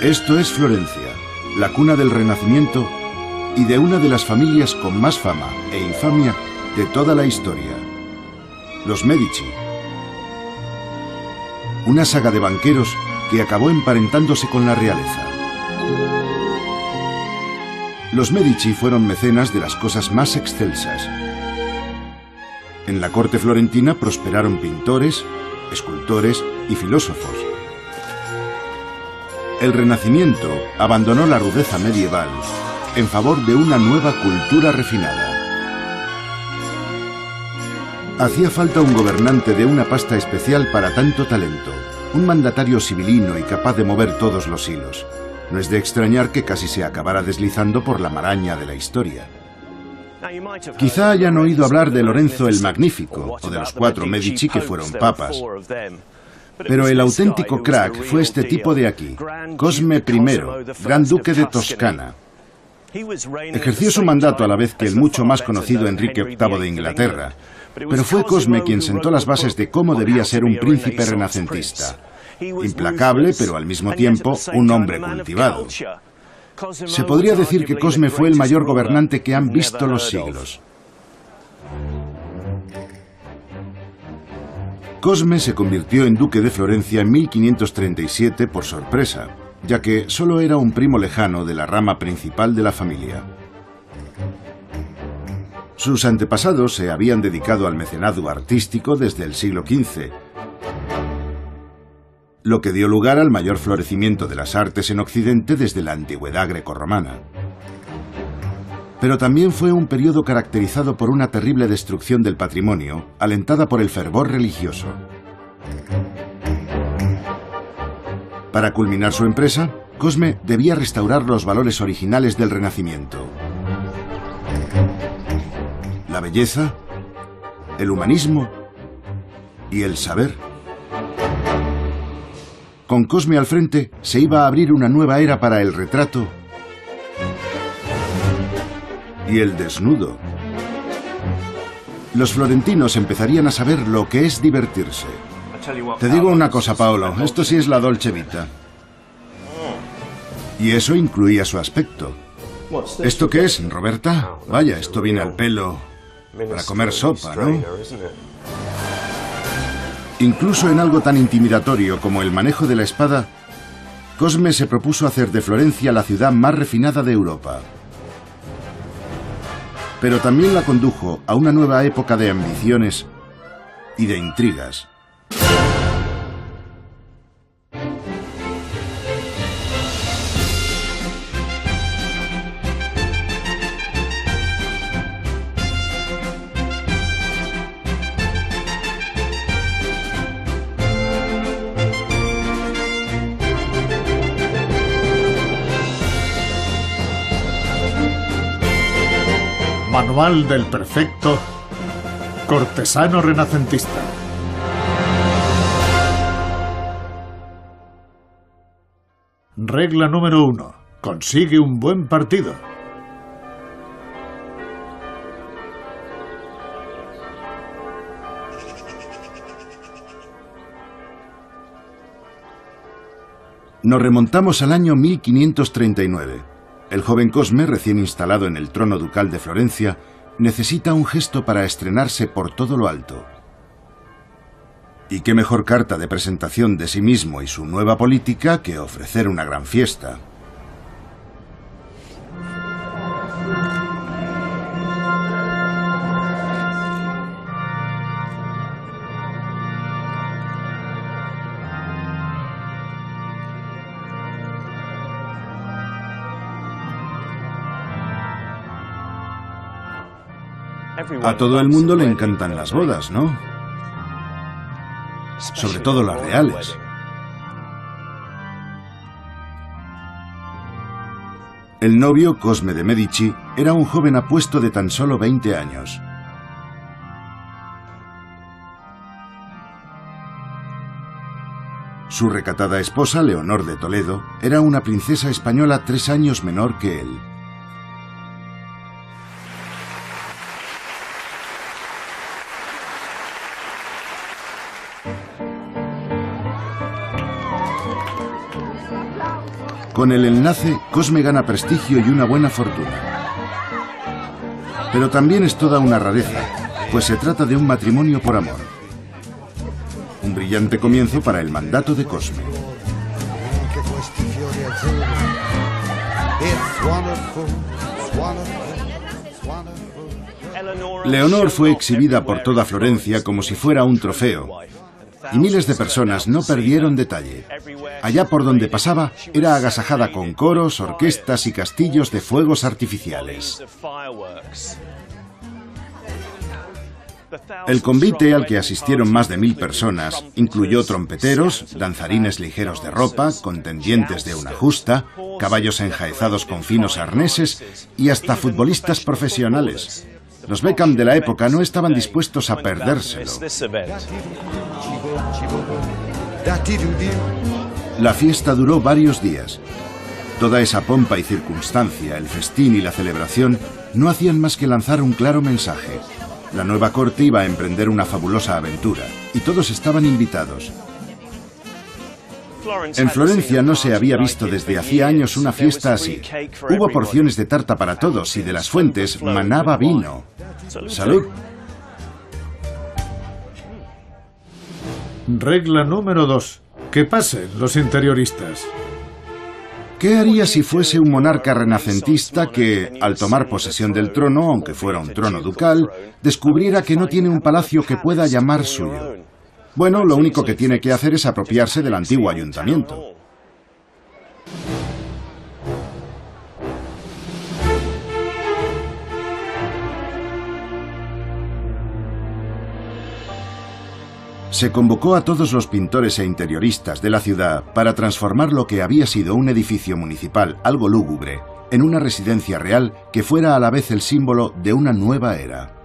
Esto es Florencia, la cuna del Renacimiento y de una de las familias con más fama e infamia de toda la historia, los Medici. Una saga de banqueros que acabó emparentándose con la realeza. Los Medici fueron mecenas de las cosas más excelsas. En la corte florentina prosperaron pintores, escultores y filósofos. El Renacimiento abandonó la rudeza medieval en favor de una nueva cultura refinada. Hacía falta un gobernante de una pasta especial para tanto talento, un mandatario sibilino y capaz de mover todos los hilos. No es de extrañar que casi se acabara deslizando por la maraña de la historia. Quizá hayan oído hablar de Lorenzo el Magnífico o de los 4 Medici que fueron papas. Pero el auténtico crack fue este tipo de aquí, Cosme I, Gran Duque de Toscana. Ejerció su mandato a la vez que el mucho más conocido Enrique VIII de Inglaterra, pero fue Cosme quien sentó las bases de cómo debía ser un príncipe renacentista. Implacable, pero al mismo tiempo un hombre cultivado. Se podría decir que Cosme fue el mayor gobernante que han visto los siglos. Cosme se convirtió en duque de Florencia en 1537 por sorpresa, ya que solo era un primo lejano de la rama principal de la familia. Sus antepasados se habían dedicado al mecenazgo artístico desde el siglo XV, lo que dio lugar al mayor florecimiento de las artes en Occidente desde la antigüedad grecorromana. Pero también fue un periodo caracterizado por una terrible destrucción del patrimonio, alentada por el fervor religioso. Para culminar su empresa, Cosme debía restaurar los valores originales del Renacimiento: la belleza, el humanismo y el saber. Con Cosme al frente, se iba a abrir una nueva era para el retrato y el desnudo. Los florentinos empezarían a saber lo que es divertirse. Te digo una cosa, Paolo, esto sí es la Dolce Vita. Y eso incluía su aspecto. ¿Esto qué es, Roberta? Vaya, esto viene al pelo para comer sopa, ¿no? Incluso en algo tan intimidatorio como el manejo de la espada, Cosme se propuso hacer de Florencia la ciudad más refinada de Europa. Pero también la condujo a una nueva época de ambiciones y de intrigas. Manual del perfecto cortesano renacentista. Regla número 1. Consigue un buen partido. Nos remontamos al año 1539. El joven Cosme, recién instalado en el trono ducal de Florencia, necesita un gesto para estrenarse por todo lo alto. ¿Y qué mejor carta de presentación de sí mismo y su nueva política que ofrecer una gran fiesta? A todo el mundo le encantan las bodas, ¿no? Sobre todo las reales. El novio, Cosme de Medici, era un joven apuesto de tan solo 20 años. Su recatada esposa, Leonor de Toledo, era una princesa española 3 años menor que él. Con el enlace, Cosme gana prestigio y una buena fortuna. Pero también es toda una rareza, pues se trata de un matrimonio por amor. Un brillante comienzo para el mandato de Cosme. Leonor fue exhibida por toda Florencia como si fuera un trofeo, y miles de personas no perdieron detalle. Allá por donde pasaba, era agasajada con coros, orquestas y castillos de fuegos artificiales. El convite, al que asistieron más de 1000 personas, incluyó trompeteros, danzarines ligeros de ropa, contendientes de una justa, caballos enjaezados con finos arneses y hasta futbolistas profesionales. Los Beckham de la época no estaban dispuestos a perdérselo. La fiesta duró varios días. Toda esa pompa y circunstancia, el festín y la celebración, no hacían más que lanzar un claro mensaje. La nueva corte iba a emprender una fabulosa aventura, y todos estaban invitados. En Florencia no se había visto desde hacía años una fiesta así. Hubo porciones de tarta para todos y de las fuentes manaba vino. ¡Salud! Regla número 2. Que pasen los interioristas. ¿Qué haría si fuese un monarca renacentista que, al tomar posesión del trono, aunque fuera un trono ducal, descubriera que no tiene un palacio que pueda llamar suyo? Bueno, lo único que tiene que hacer es apropiarse del antiguo ayuntamiento. Se convocó a todos los pintores e interioristas de la ciudad para transformar lo que había sido un edificio municipal algo lúgubre en una residencia real que fuera a la vez el símbolo de una nueva era.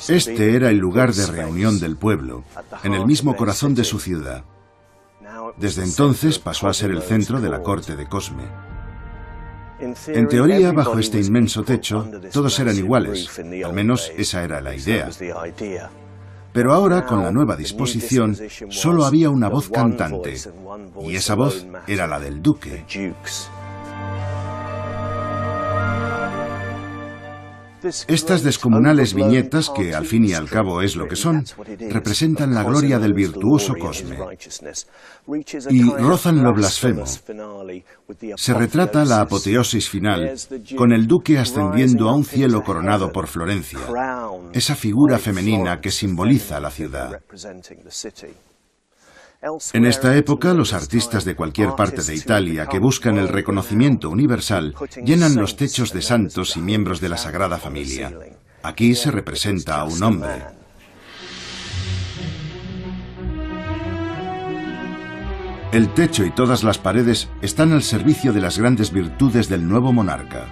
Este era el lugar de reunión del pueblo, en el mismo corazón de su ciudad. Desde entonces pasó a ser el centro de la corte de Cosme. En teoría, bajo este inmenso techo, todos eran iguales, al menos esa era la idea. Pero ahora, con la nueva disposición, solo había una voz cantante, y esa voz era la del duque. Estas descomunales viñetas, que al fin y al cabo es lo que son, representan la gloria del virtuoso Cosme y rozan lo blasfemo. Se retrata la apoteosis final, con el duque ascendiendo a un cielo coronado por Florencia, esa figura femenina que simboliza la ciudad. En esta época, los artistas de cualquier parte de Italia que buscan el reconocimiento universal llenan los techos de santos y miembros de la Sagrada Familia. Aquí se representa a un hombre. El techo y todas las paredes están al servicio de las grandes virtudes del nuevo monarca.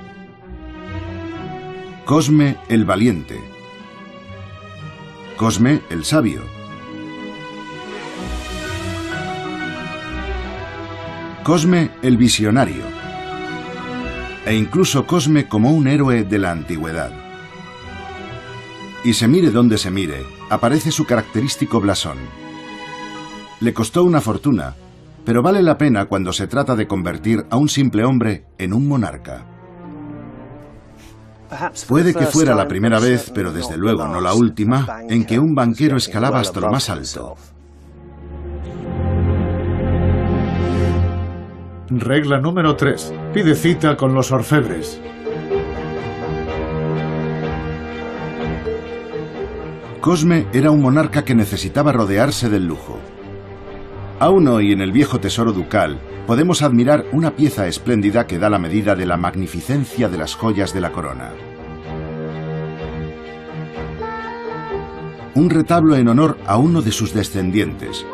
Cosme el valiente. Cosme el sabio. Cosme el visionario, e incluso Cosme como un héroe de la antigüedad. Y se mire donde se mire, aparece su característico blasón. Le costó una fortuna, pero vale la pena cuando se trata de convertir a un simple hombre en un monarca. Puede que fuera la primera vez, pero desde luego no la última, en que un banquero escalaba hasta lo más alto. Regla número 3. Pide cita con los orfebres. Cosme era un monarca que necesitaba rodearse del lujo. Aún hoy, en el viejo tesoro ducal, podemos admirar una pieza espléndida que da la medida de la magnificencia de las joyas de la corona. Un retablo en honor a uno de sus descendientes.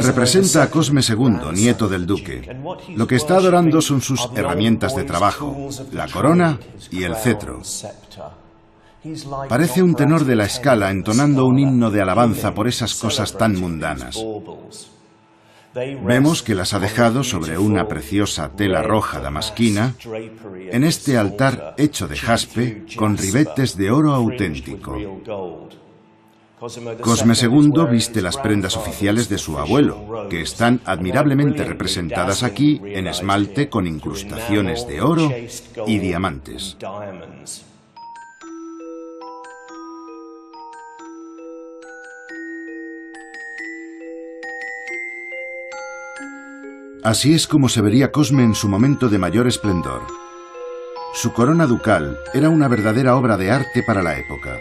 Representa a Cosme II, nieto del duque. Lo que está adorando son sus herramientas de trabajo, la corona y el cetro. Parece un tenor de la escala entonando un himno de alabanza por esas cosas tan mundanas. Vemos que las ha dejado sobre una preciosa tela roja damasquina, en este altar hecho de jaspe con ribetes de oro auténtico. Cosme II viste las prendas oficiales de su abuelo, que están admirablemente representadas aquí en esmalte con incrustaciones de oro y diamantes. Así es como se vería Cosme en su momento de mayor esplendor. Su corona ducal era una verdadera obra de arte para la época.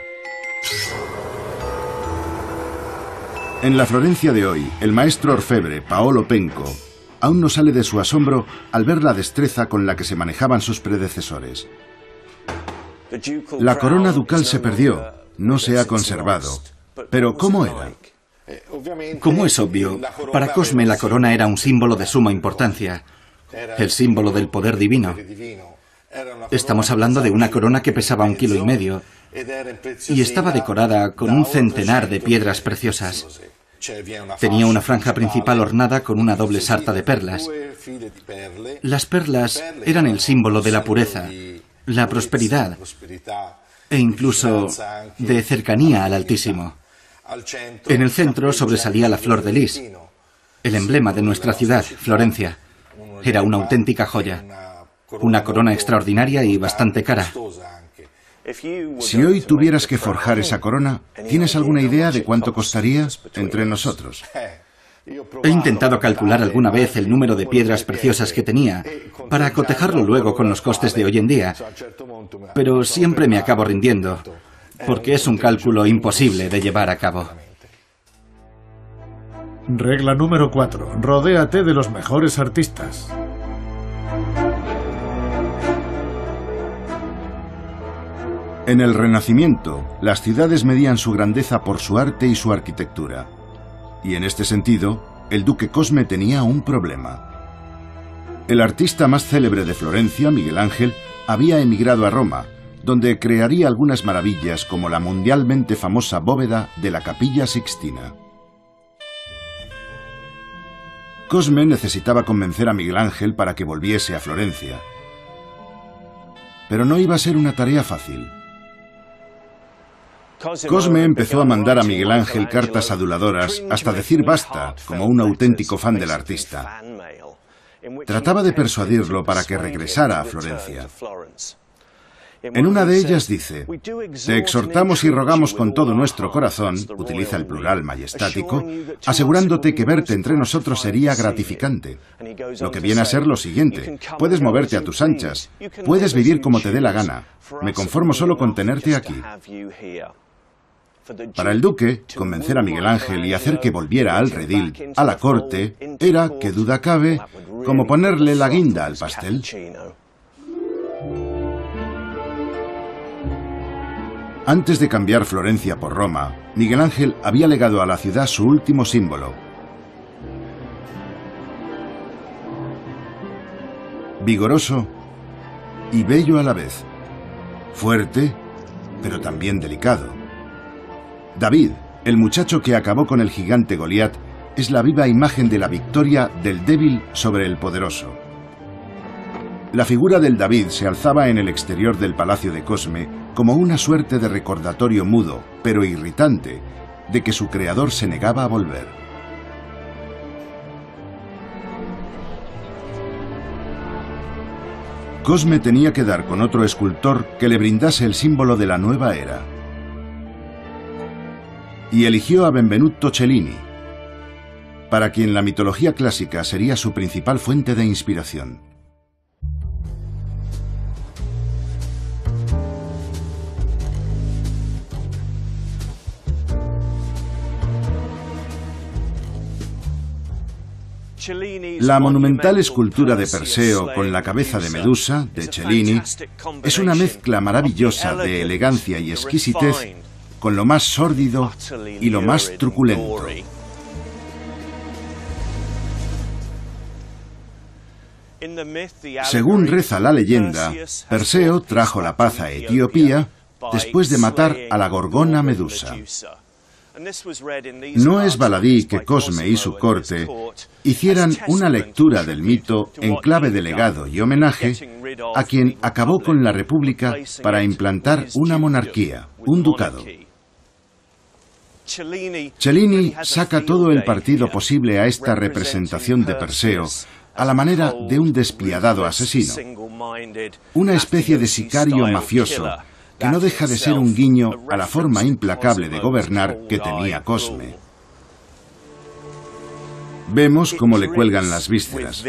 En la Florencia de hoy, el maestro orfebre Paolo Penco aún no sale de su asombro al ver la destreza con la que se manejaban sus predecesores. La corona ducal se perdió, no se ha conservado. Pero ¿cómo era? Como es obvio, para Cosme la corona era un símbolo de suma importancia, el símbolo del poder divino. Estamos hablando de una corona que pesaba 1,5 kilos y estaba decorada con un centenar de piedras preciosas. Tenía una franja principal ornada con una doble sarta de perlas. Las perlas eran el símbolo de la pureza, la prosperidad e incluso de cercanía al Altísimo. En el centro sobresalía la flor de lis, el emblema de nuestra ciudad, Florencia. Era una auténtica joya, una corona extraordinaria y bastante cara. Si hoy tuvieras que forjar esa corona, ¿tienes alguna idea de cuánto costaría entre nosotros? He intentado calcular alguna vez el número de piedras preciosas que tenía, para cotejarlo luego con los costes de hoy en día, pero siempre me acabo rindiendo, porque es un cálculo imposible de llevar a cabo. Regla número 4. Rodéate de los mejores artistas. En el Renacimiento, las ciudades medían su grandeza por su arte y su arquitectura. Y en este sentido, el duque Cosme tenía un problema. El artista más célebre de Florencia, Miguel Ángel, había emigrado a Roma, donde crearía algunas maravillas como la mundialmente famosa bóveda de la Capilla Sixtina. Cosme necesitaba convencer a Miguel Ángel para que volviese a Florencia. Pero no iba a ser una tarea fácil. Cosme empezó a mandar a Miguel Ángel cartas aduladoras hasta decir basta, como un auténtico fan del artista. Trataba de persuadirlo para que regresara a Florencia. En una de ellas dice: te exhortamos y rogamos con todo nuestro corazón, utiliza el plural majestático, asegurándote que verte entre nosotros sería gratificante. Lo que viene a ser lo siguiente: puedes moverte a tus anchas, puedes vivir como te dé la gana, me conformo solo con tenerte aquí. Para el duque, convencer a Miguel Ángel y hacer que volviera al redil, a la corte, era, qué duda cabe, como ponerle la guinda al pastel. Antes de cambiar Florencia por Roma, Miguel Ángel había legado a la ciudad su último símbolo. Vigoroso y bello a la vez. Fuerte, pero también delicado. David, el muchacho que acabó con el gigante Goliat, es la viva imagen de la victoria del débil sobre el poderoso. La figura del David se alzaba en el exterior del palacio de Cosme como una suerte de recordatorio mudo, pero irritante, de que su creador se negaba a volver. Cosme tenía que dar con otro escultor que le brindase el símbolo de la nueva era. Y eligió a Benvenuto Cellini, para quien la mitología clásica sería su principal fuente de inspiración. La monumental escultura de Perseo con la cabeza de Medusa, de Cellini, es una mezcla maravillosa de elegancia y exquisitez con lo más sórdido y lo más truculento. Según reza la leyenda, Perseo trajo la paz a Etiopía después de matar a la gorgona Medusa. No es baladí que Cosme y su corte hicieran una lectura del mito en clave de legado y homenaje a quien acabó con la República para implantar una monarquía, un ducado. Cellini saca todo el partido posible a esta representación de Perseo a la manera de un despiadado asesino, una especie de sicario mafioso que no deja de ser un guiño a la forma implacable de gobernar que tenía Cosme. Vemos cómo le cuelgan las vísceras.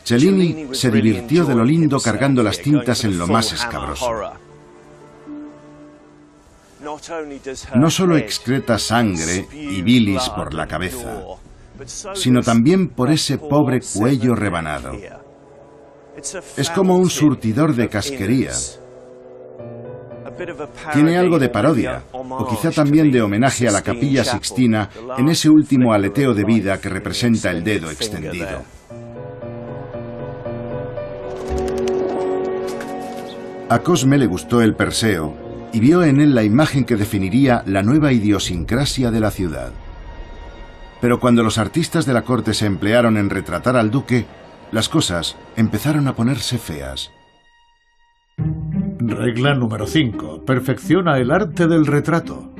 Cellini se divirtió de lo lindo cargando las tintas en lo más escabroso. No solo excreta sangre y bilis por la cabeza, sino también por ese pobre cuello rebanado. Es como un surtidor de casquería. Tiene algo de parodia, o quizá también de homenaje a la Capilla Sixtina en ese último aleteo de vida que representa el dedo extendido. A Cosme le gustó el Perseo y vio en él la imagen que definiría la nueva idiosincrasia de la ciudad. Pero cuando los artistas de la corte se emplearon en retratar al duque, las cosas empezaron a ponerse feas. Regla número 5. Perfecciona el arte del retrato.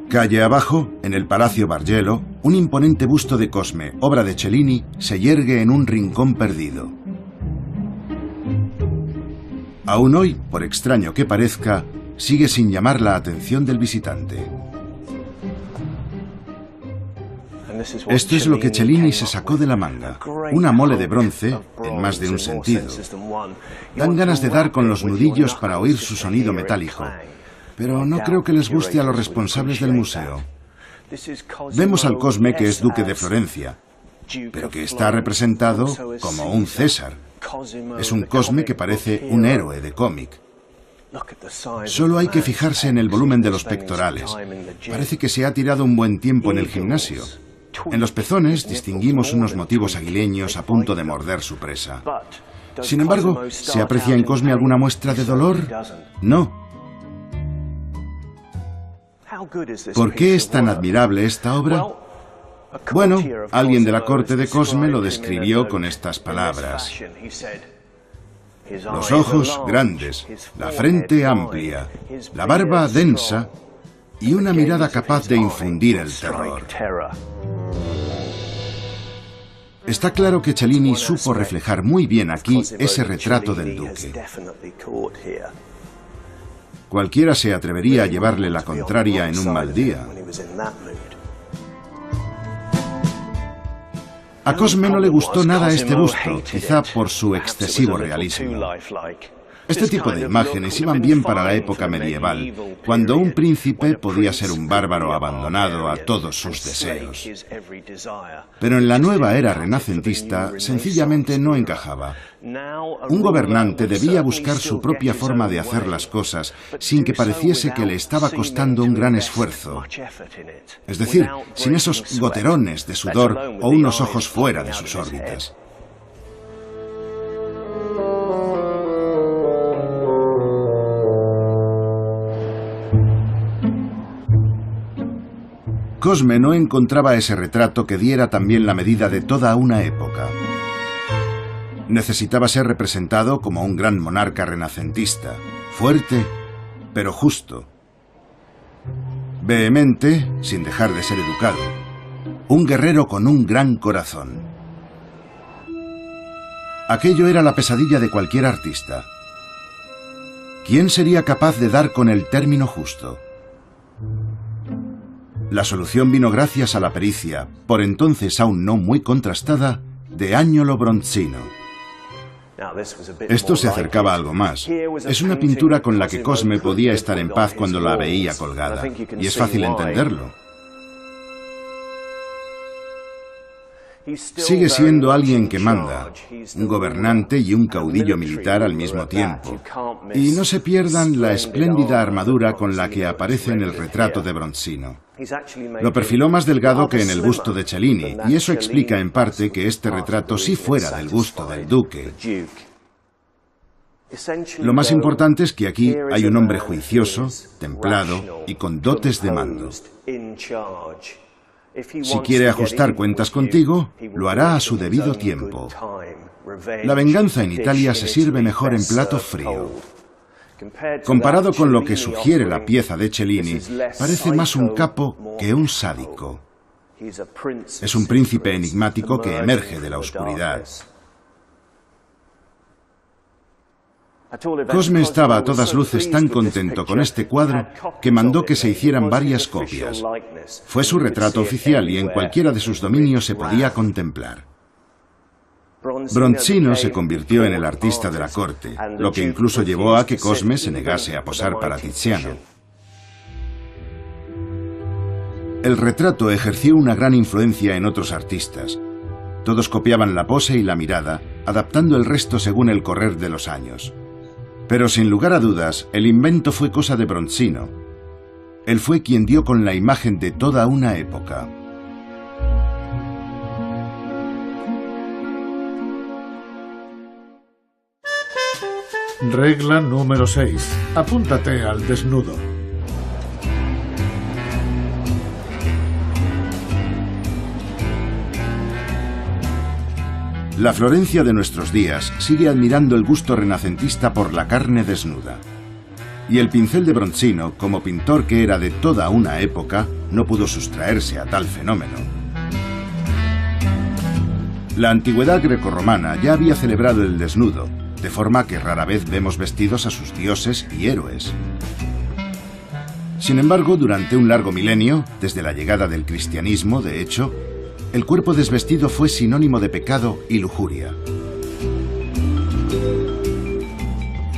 Calle abajo, en el Palacio Bargello, un imponente busto de Cosme, obra de Cellini, se yergue en un rincón perdido. Aún hoy, por extraño que parezca, sigue sin llamar la atención del visitante. Esto es lo que Cellini se sacó de la manga, una mole de bronce, en más de un sentido. Dan ganas de dar con los nudillos para oír su sonido metálico, pero no creo que les guste a los responsables del museo. Vemos al Cosme que es duque de Florencia, pero que está representado como un César. Es un Cosme que parece un héroe de cómic. Solo hay que fijarse en el volumen de los pectorales. Parece que se ha tirado un buen tiempo en el gimnasio. En los pezones distinguimos unos motivos aguileños a punto de morder su presa. Sin embargo, ¿se aprecia en Cosme alguna muestra de dolor? No. ¿Por qué es tan admirable esta obra? Bueno, alguien de la corte de Cosme lo describió con estas palabras: los ojos grandes, la frente amplia, la barba densa y una mirada capaz de infundir el terror. Está claro que Cellini supo reflejar muy bien aquí ese retrato del duque. Cualquiera se atrevería a llevarle la contraria en un mal día. A Cosme no le gustó nada este busto, quizá por su excesivo realismo. Este tipo de imágenes iban bien para la época medieval, cuando un príncipe podía ser un bárbaro abandonado a todos sus deseos. Pero en la nueva era renacentista sencillamente no encajaba. Un gobernante debía buscar su propia forma de hacer las cosas sin que pareciese que le estaba costando un gran esfuerzo. Es decir, sin esos goterones de sudor o unos ojos fuera de sus órbitas. Cosme no encontraba ese retrato que diera también la medida de toda una época. Necesitaba ser representado como un gran monarca renacentista, fuerte, pero justo. Vehemente, sin dejar de ser educado. Un guerrero con un gran corazón. Aquello era la pesadilla de cualquier artista. ¿Quién sería capaz de dar con el término justo? La solución vino gracias a la pericia, por entonces aún no muy contrastada, de Agnolo Bronzino. Esto se acercaba a algo más. Es una pintura con la que Cosme podía estar en paz cuando la veía colgada, y es fácil entenderlo. Sigue siendo alguien que manda, un gobernante y un caudillo militar al mismo tiempo. Y no se pierdan la espléndida armadura con la que aparece en el retrato de Bronzino. Lo perfiló más delgado que en el busto de Cellini, y eso explica en parte que este retrato sí fuera del gusto del duque. Lo más importante es que aquí hay un hombre juicioso, templado y con dotes de mando. Si quiere ajustar cuentas contigo, lo hará a su debido tiempo. La venganza en Italia se sirve mejor en plato frío. Comparado con lo que sugiere la pieza de Cellini, parece más un capo que un sádico. Es un príncipe enigmático que emerge de la oscuridad. Cosme estaba a todas luces tan contento con este cuadro que mandó que se hicieran varias copias. Fue su retrato oficial y en cualquiera de sus dominios se podía contemplar. Bronzino se convirtió en el artista de la corte, lo que incluso llevó a que Cosme se negase a posar para Tiziano. El retrato ejerció una gran influencia en otros artistas. Todos copiaban la pose y la mirada, adaptando el resto según el correr de los años. Pero sin lugar a dudas, el invento fue cosa de Bronzino. Él fue quien dio con la imagen de toda una época. Regla número 6. Apúntate al desnudo. La Florencia de nuestros días sigue admirando el gusto renacentista por la carne desnuda. Y el pincel de Bronzino, como pintor que era de toda una época, no pudo sustraerse a tal fenómeno. La antigüedad grecorromana ya había celebrado el desnudo, de forma que rara vez vemos vestidos a sus dioses y héroes. Sin embargo, durante un largo milenio, desde la llegada del cristianismo, de hecho, el cuerpo desvestido fue sinónimo de pecado y lujuria.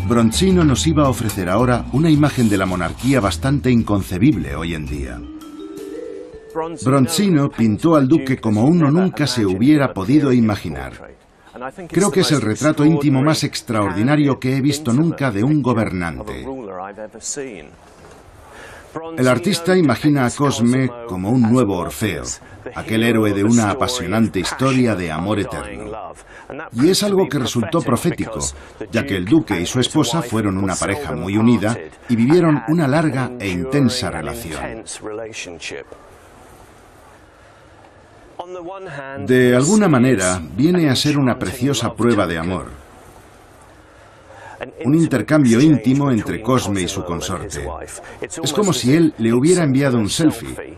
Bronzino nos iba a ofrecer ahora una imagen de la monarquía bastante inconcebible hoy en día. Bronzino pintó al duque como uno nunca se hubiera podido imaginar. Creo que es el retrato íntimo más extraordinario que he visto nunca de un gobernante. El artista imagina a Cosme como un nuevo Orfeo, aquel héroe de una apasionante historia de amor eterno. Y es algo que resultó profético, ya que el duque y su esposa fueron una pareja muy unida y vivieron una larga e intensa relación. De alguna manera, viene a ser una preciosa prueba de amor. Un intercambio íntimo entre Cosme y su consorte. Es como si él le hubiera enviado un selfie,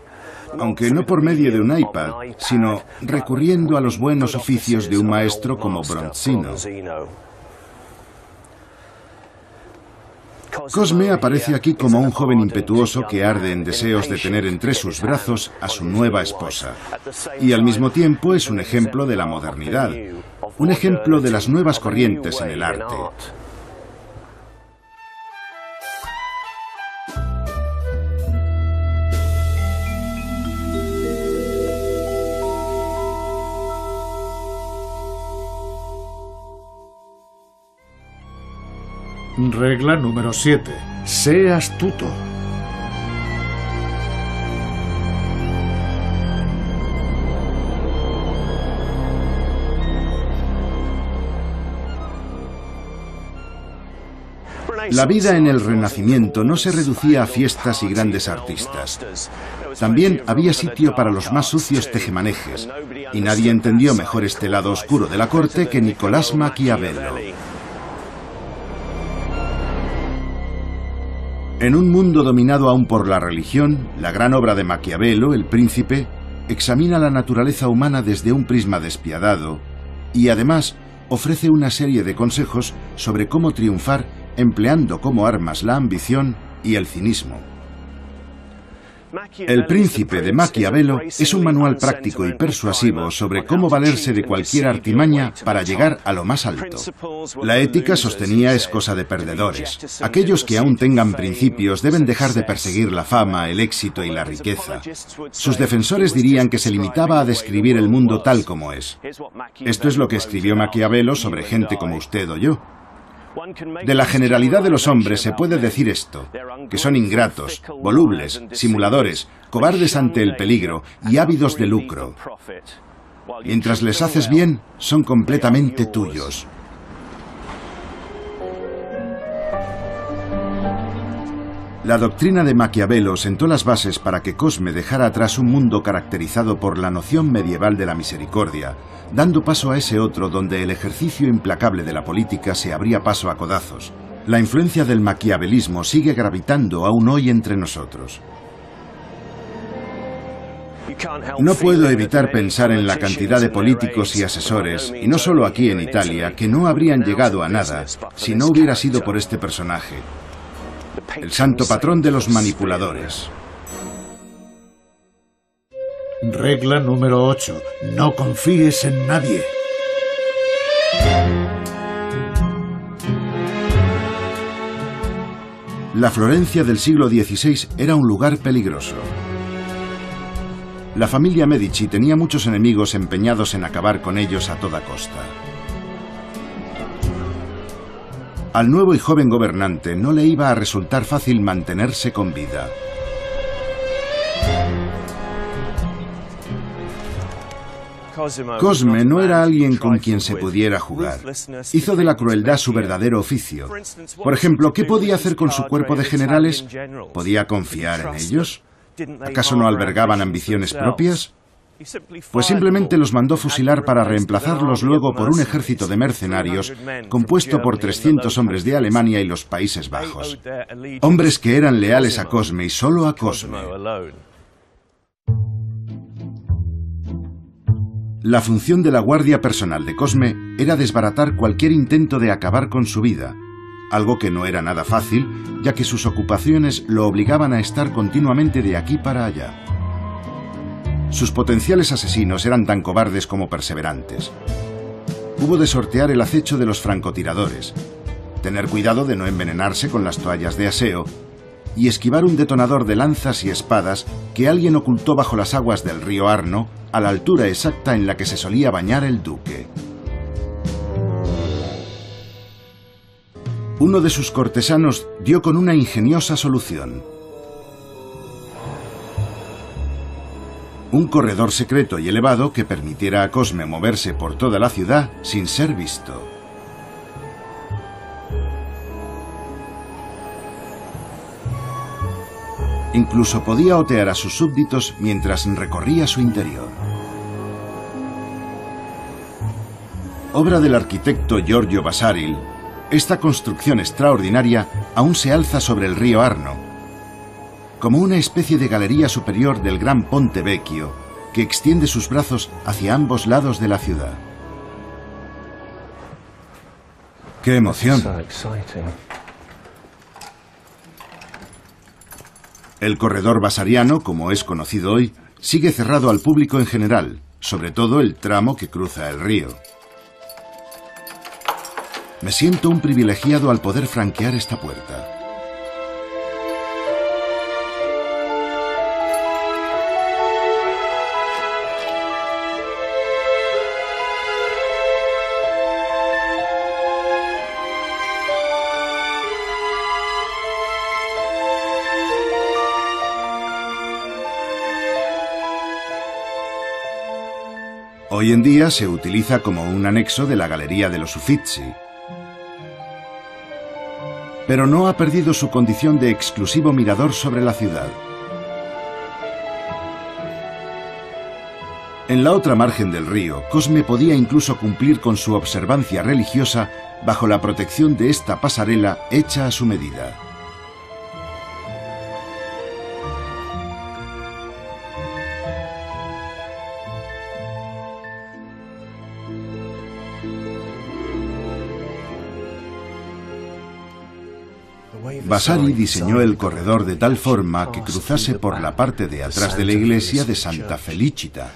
aunque no por medio de un iPad, sino recurriendo a los buenos oficios de un maestro como Bronzino. Cosme aparece aquí como un joven impetuoso que arde en deseos de tener entre sus brazos a su nueva esposa. Y al mismo tiempo es un ejemplo de la modernidad, un ejemplo de las nuevas corrientes en el arte. Regla número 7. Sé astuto. La vida en el Renacimiento no se reducía a fiestas y grandes artistas. También había sitio para los más sucios tejemanejes, y nadie entendió mejor este lado oscuro de la corte que Nicolás Maquiavelo. En un mundo dominado aún por la religión, la gran obra de Maquiavelo, El Príncipe, examina la naturaleza humana desde un prisma despiadado y además ofrece una serie de consejos sobre cómo triunfar empleando como armas la ambición y el cinismo. El Príncipe de Maquiavelo es un manual práctico y persuasivo sobre cómo valerse de cualquier artimaña para llegar a lo más alto. La ética, sostenía, es cosa de perdedores. Aquellos que aún tengan principios deben dejar de perseguir la fama, el éxito y la riqueza. Sus defensores dirían que se limitaba a describir el mundo tal como es. Esto es lo que escribió Maquiavelo sobre gente como usted o yo. De la generalidad de los hombres se puede decir esto, que son ingratos, volubles, simuladores, cobardes ante el peligro y ávidos de lucro. Mientras les haces bien, son completamente tuyos. La doctrina de Maquiavelo sentó las bases para que Cosme dejara atrás un mundo caracterizado por la noción medieval de la misericordia, dando paso a ese otro donde el ejercicio implacable de la política se abría paso a codazos, La influencia del maquiavelismo sigue gravitando aún hoy entre nosotros. No puedo evitar pensar en la cantidad de políticos y asesores, y no solo aquí en Italia, que no habrían llegado a nada si no hubiera sido por este personaje, el santo patrón de los manipuladores. Regla número 8. No confíes en nadie. La Florencia del siglo XVI era un lugar peligroso. La familia Medici tenía muchos enemigos empeñados en acabar con ellos a toda costa. Al nuevo y joven gobernante no le iba a resultar fácil mantenerse con vida. Cosme no era alguien con quien se pudiera jugar. Hizo de la crueldad su verdadero oficio. Por ejemplo, ¿qué podía hacer con su cuerpo de generales? ¿Podía confiar en ellos? ¿Acaso no albergaban ambiciones propias? Pues simplemente los mandó fusilar para reemplazarlos luego por un ejército de mercenarios compuesto por 300 hombres de Alemania y los Países Bajos. Hombres que eran leales a Cosme y solo a Cosme. La función de la guardia personal de Cosme era desbaratar cualquier intento de acabar con su vida, algo que no era nada fácil, ya que sus ocupaciones lo obligaban a estar continuamente de aquí para allá. Sus potenciales asesinos eran tan cobardes como perseverantes. Hubo de sortear el acecho de los francotiradores, tener cuidado de no envenenarse con las toallas de aseo y esquivar un detonador de lanzas y espadas que alguien ocultó bajo las aguas del río Arno, a la altura exacta en la que se solía bañar el duque. Uno de sus cortesanos dio con una ingeniosa solución. Un corredor secreto y elevado que permitiera a Cosme moverse por toda la ciudad sin ser visto. Incluso podía otear a sus súbditos mientras recorría su interior. Obra del arquitecto Giorgio Vasaril, esta construcción extraordinaria aún se alza sobre el río Arno, como una especie de galería superior del gran Ponte Vecchio, que extiende sus brazos hacia ambos lados de la ciudad. ¡Qué emoción! El corredor vasariano, como es conocido hoy, sigue cerrado al público en general, sobre todo el tramo que cruza el río. Me siento un privilegiado al poder franquear esta puerta. Hoy en día se utiliza como un anexo de la Galería de los Uffizi. Pero no ha perdido su condición de exclusivo mirador sobre la ciudad. En la otra margen del río, Cosme podía incluso cumplir con su observancia religiosa bajo la protección de esta pasarela hecha a su medida. Vasari diseñó el corredor de tal forma que cruzase por la parte de atrás de la iglesia de Santa Felicita.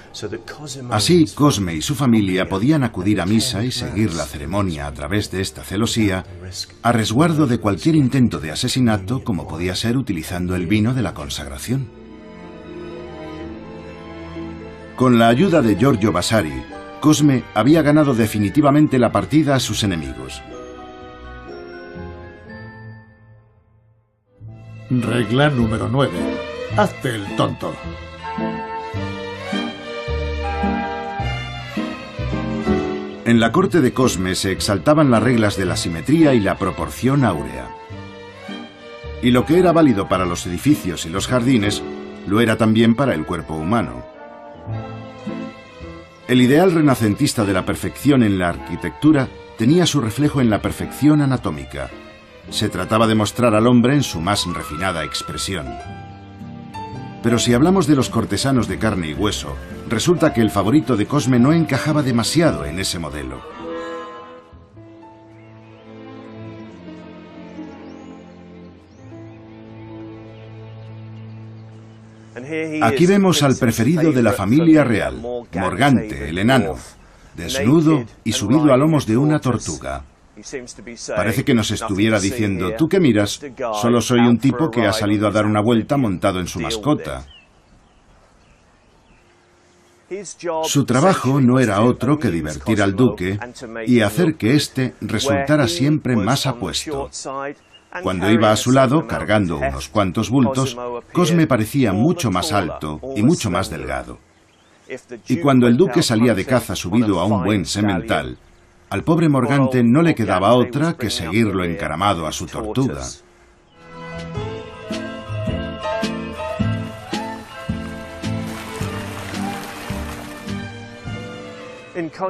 Así, Cosme y su familia podían acudir a misa y seguir la ceremonia a través de esta celosía, a resguardo de cualquier intento de asesinato, como podía ser utilizando el vino de la consagración. Con la ayuda de Giorgio Vasari, Cosme había ganado definitivamente la partida a sus enemigos. Regla número 9. Hazte el tonto. En la corte de Cosme se exaltaban las reglas de la simetría y la proporción áurea. Y lo que era válido para los edificios y los jardines, lo era también para el cuerpo humano. El ideal renacentista de la perfección en la arquitectura tenía su reflejo en la perfección anatómica, Se trataba de mostrar al hombre en su más refinada expresión. Pero si hablamos de los cortesanos de carne y hueso, resulta que el favorito de Cosme no encajaba demasiado en ese modelo. Aquí vemos al preferido de la familia real, Morgante, el enano, desnudo y subido a lomos de una tortuga. Parece que nos estuviera diciendo: ¿tú qué miras? Solo soy un tipo que ha salido a dar una vuelta montado en su mascota. Su trabajo no era otro que divertir al duque y hacer que éste resultara siempre más apuesto. Cuando iba a su lado, cargando unos cuantos bultos, Cosme parecía mucho más alto y mucho más delgado. Y cuando el duque salía de caza subido a un buen semental, al pobre Morgante no le quedaba otra que seguirlo encaramado a su tortuga.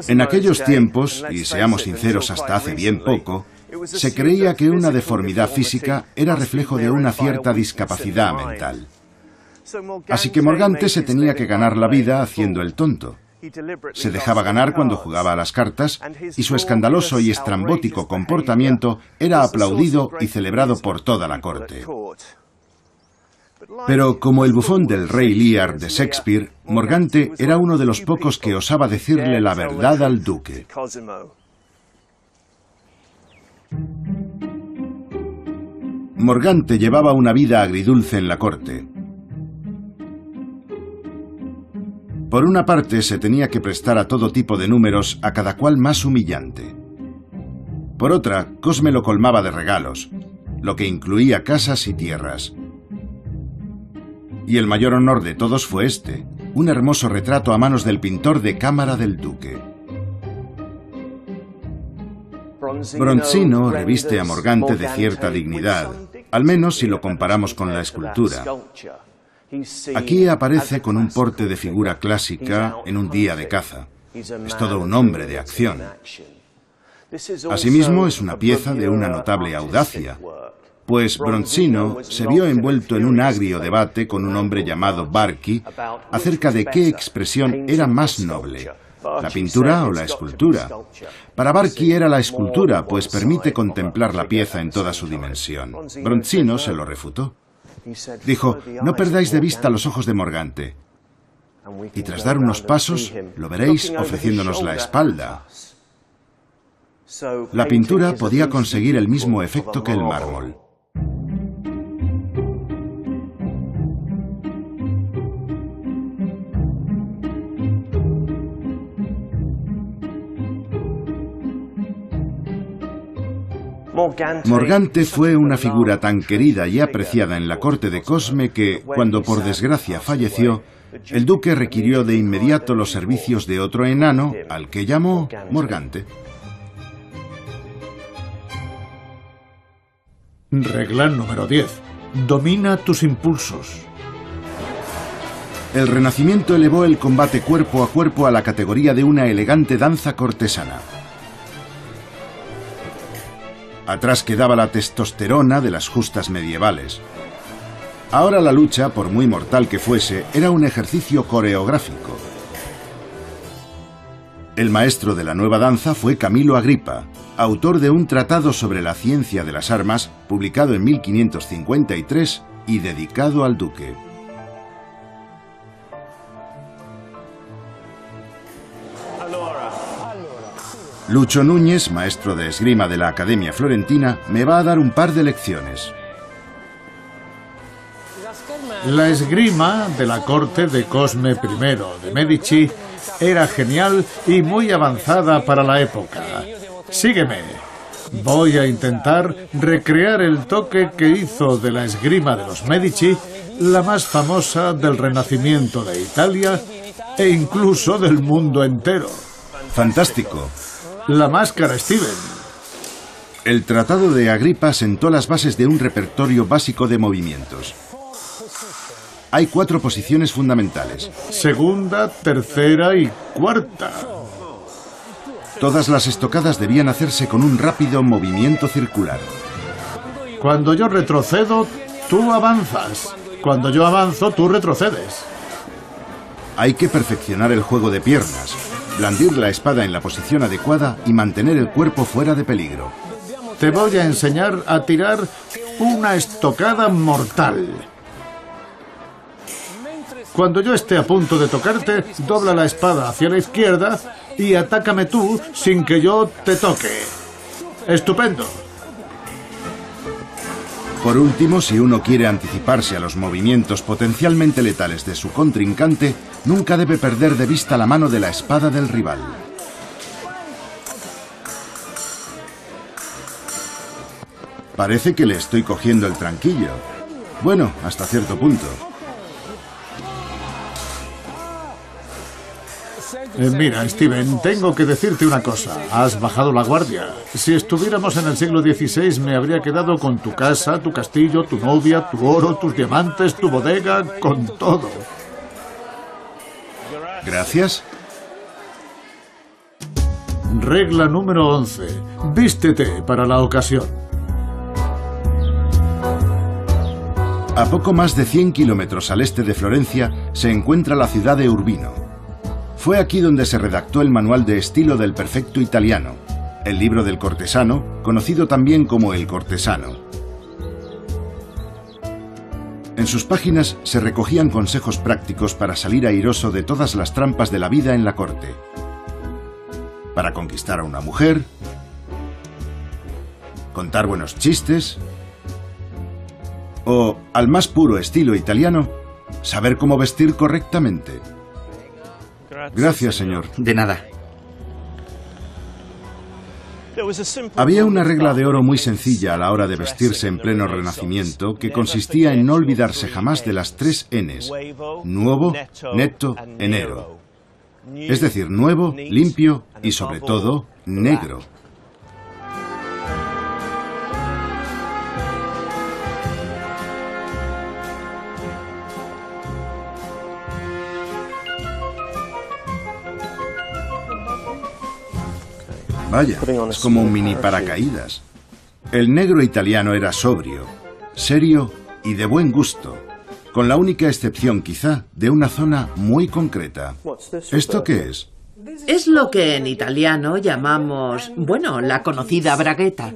En aquellos tiempos, y seamos sinceros hasta hace bien poco, se creía que una deformidad física era reflejo de una cierta discapacidad mental. Así que Morgante se tenía que ganar la vida haciendo el tonto. Se dejaba ganar cuando jugaba a las cartas y su escandaloso y estrambótico comportamiento era aplaudido y celebrado por toda la corte. Pero como el bufón del rey Lear de Shakespeare, Morgante era uno de los pocos que osaba decirle la verdad al duque. Morgante llevaba una vida agridulce en la corte. Por una parte, se tenía que prestar a todo tipo de números, a cada cual más humillante. Por otra, Cosme lo colmaba de regalos, lo que incluía casas y tierras. Y el mayor honor de todos fue este, un hermoso retrato a manos del pintor de cámara del duque. Bronzino reviste a Morgante de cierta dignidad, al menos si lo comparamos con la escultura. Aquí aparece con un porte de figura clásica en un día de caza. Es todo un hombre de acción. Asimismo, es una pieza de una notable audacia, pues Bronzino se vio envuelto en un agrio debate con un hombre llamado Barky acerca de qué expresión era más noble, la pintura o la escultura. Para Barky era la escultura, pues permite contemplar la pieza en toda su dimensión. Bronzino se lo refutó. Dijo: no perdáis de vista los ojos de Morgante. Y tras dar unos pasos, lo veréis ofreciéndonos la espalda. La pintura podía conseguir el mismo efecto que el mármol. Morgante fue una figura tan querida y apreciada en la corte de Cosme que, cuando por desgracia falleció, el duque requirió de inmediato los servicios de otro enano, al que llamó Morgante. Regla número 10. Domina tus impulsos. El Renacimiento elevó el combate cuerpo a cuerpo a la categoría de una elegante danza cortesana. Atrás quedaba la testosterona de las justas medievales. Ahora la lucha, por muy mortal que fuese, era un ejercicio coreográfico. El maestro de la nueva danza fue Camilo Agripa, autor de un tratado sobre la ciencia de las armas, publicado en 1553 y dedicado al duque. Lucho Núñez, maestro de esgrima de la Academia Florentina, me va a dar un par de lecciones. La esgrima de la corte de Cosme I de Medici era genial y muy avanzada para la época. Sígueme. Voy a intentar recrear el toque que hizo de la esgrima de los Medici la más famosa del Renacimiento de Italia e incluso del mundo entero. Fantástico. La máscara Steven. El tratado de Agripa sentó las bases de un repertorio básico de movimientos. Hay 4 posiciones fundamentales. Segunda, tercera y cuarta. Todas las estocadas debían hacerse con un rápido movimiento circular. Cuando yo retrocedo, tú avanzas. Cuando yo avanzo, tú retrocedes. Hay que perfeccionar el juego de piernas, blandir la espada en la posición adecuada y mantener el cuerpo fuera de peligro. Te voy a enseñar a tirar una estocada mortal. Cuando yo esté a punto de tocarte, dobla la espada hacia la izquierda y atácame tú sin que yo te toque. ¡Estupendo! Por último, si uno quiere anticiparse a los movimientos potencialmente letales de su contrincante, nunca debe perder de vista la mano de la espada del rival. Parece que le estoy cogiendo el tranquillo. Bueno, hasta cierto punto. Mira, Steven, tengo que decirte una cosa. Has bajado la guardia. Si estuviéramos en el siglo XVI, me habría quedado con tu casa, tu castillo, tu novia, tu oro, tus diamantes, tu bodega, con todo. Gracias. Regla número 11. Vístete para la ocasión. A poco más de 100 kilómetros al este de Florencia se encuentra la ciudad de Urbino. Fue aquí donde se redactó el manual de estilo del perfecto italiano, el libro del cortesano, conocido también como el cortesano. En sus páginas se recogían consejos prácticos para salir airoso de todas las trampas de la vida en la corte. Para conquistar a una mujer, contar buenos chistes, o, al más puro estilo italiano, saber cómo vestir correctamente. Gracias, señor. De nada. Había una regla de oro muy sencilla a la hora de vestirse en pleno Renacimiento que consistía en no olvidarse jamás de las 3 Ns: nuevo, netto, enero. Es decir, nuevo, limpio y, sobre todo, negro. Vaya, es como un mini paracaídas. El negro italiano era sobrio, serio y de buen gusto, con la única excepción, quizá, de una zona muy concreta. ¿Esto qué es? Es lo que en italiano llamamos, bueno, la conocida bragueta.